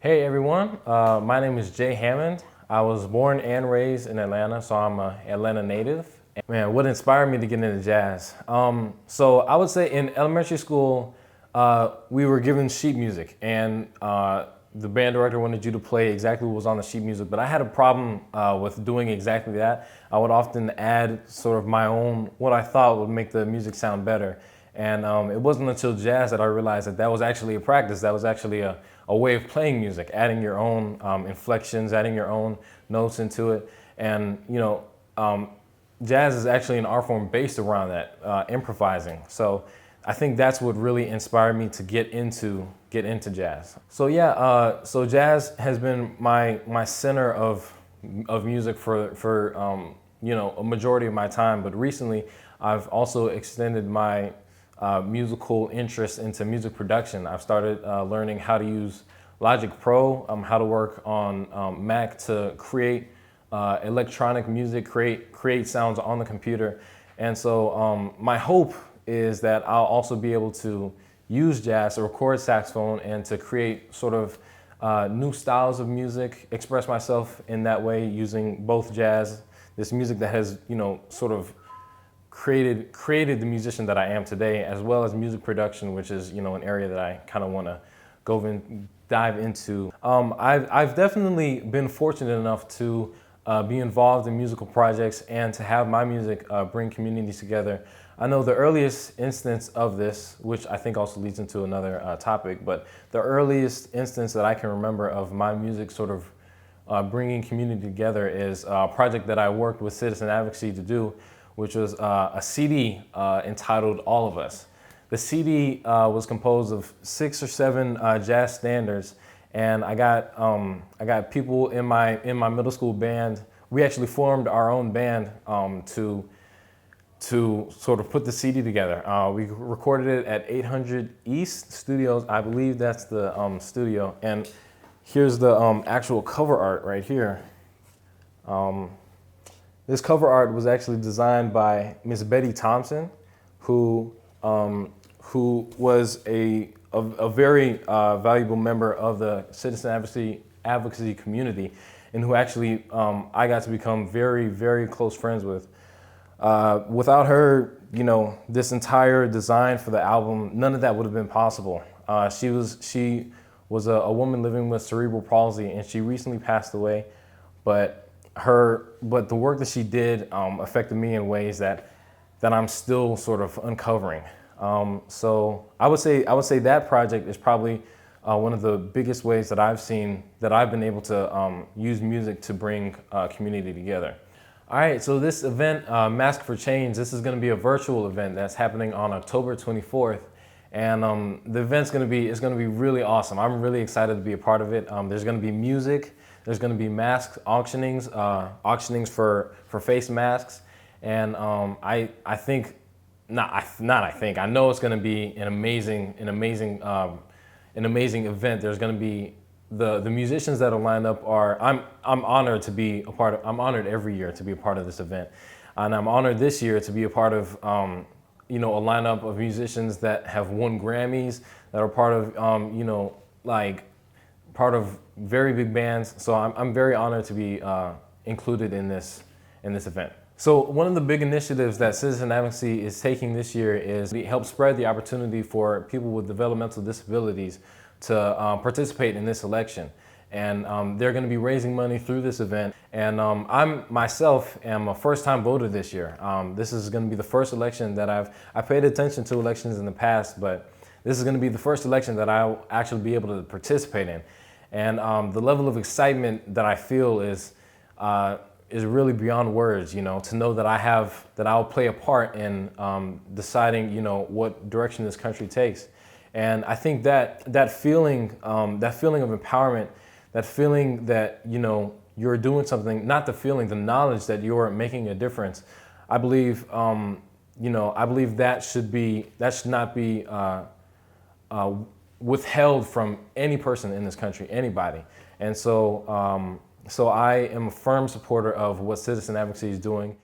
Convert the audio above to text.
Hey everyone, my name is Jay Hammond. I was born and raised in Atlanta, so I'm an Atlanta native. Man, what inspired me to get into jazz? So I would say in elementary school, we were given sheet music, and the band director wanted you to play exactly what was on the sheet music, but I had a problem with doing exactly that. I would often add sort of my own, what I thought would make the music sound better. And it wasn't until jazz that I realized that that was actually a practice. That was actually a way of playing music, adding your own inflections, adding your own notes into it. And jazz is actually an art form based around that, improvising. So I think that's what really inspired me to get into jazz. So yeah, so jazz has been my center of music for a majority of my time. But recently, I've also extended my musical interest into music production. I've started learning how to use Logic Pro, how to work on Mac to create electronic music, create sounds on the computer. And so my hope is that I'll also be able to use jazz to record saxophone and to create sort of new styles of music, express myself in that way using both jazz, this music that has, sort of created the musician that I am today, as well as music production, which is an area that I kind of want to dive into. I've definitely been fortunate enough to be involved in musical projects and to have my music bring communities together. I know the earliest instance of this, which I think also leads into another topic, but the earliest instance that I can remember of my music sort of bringing community together is a project that I worked with Citizen Advocacy to do, which was a CD entitled All of Us. The CD was composed of 6 or 7 jazz standards, and I got people in my middle school band. We actually formed our own band to sort of put the CD together. We recorded it at 800 East Studios. I believe that's the studio, and here's the actual cover art right here. This cover art was actually designed by Miss Betty Thompson, who was a very valuable member of the citizen advocacy community, and who actually I got to become very, very close friends with. Without her, this entire design for the album, none of that would have been possible. She was a woman living with cerebral palsy, and she recently passed away, but the work that she did affected me in ways that I'm still sort of uncovering. So I would say that project is probably one of the biggest ways that I've been able to use music to bring community together. All right, so this event, Mask for Change, this is going to be a virtual event that's happening on October 24th. And the event's going to be really awesome. I'm really excited to be a part of it. There's going to be music. There's going to be mask auctionings for face masks, and I know it's going to be an amazing event. There's going to be the musicians that are lined up are I'm honored to be a part of. I'm honored every year to be a part of this event, and I'm honored this year to be a part of a lineup of musicians that have won Grammys, that are part of part of very big bands. So I'm very honored to be included in this event. So one of the big initiatives that Citizen Advocacy is taking this year is to help spread the opportunity for people with developmental disabilities to participate in this election. And they're going to be raising money through this event. And I myself am a first-time voter this year. This is going to be the first election that I paid attention to elections in the past, but this is going to be the first election that I'll actually be able to participate in. And the level of excitement that I feel is really beyond words. To know that I'll play a part in deciding, what direction this country takes. And I think that feeling of empowerment, that feeling that you're doing something, not the feeling, the knowledge that you're making a difference. I believe that should not be withheld from any person in this country, anybody. And so I am a firm supporter of what Citizen Advocacy is doing.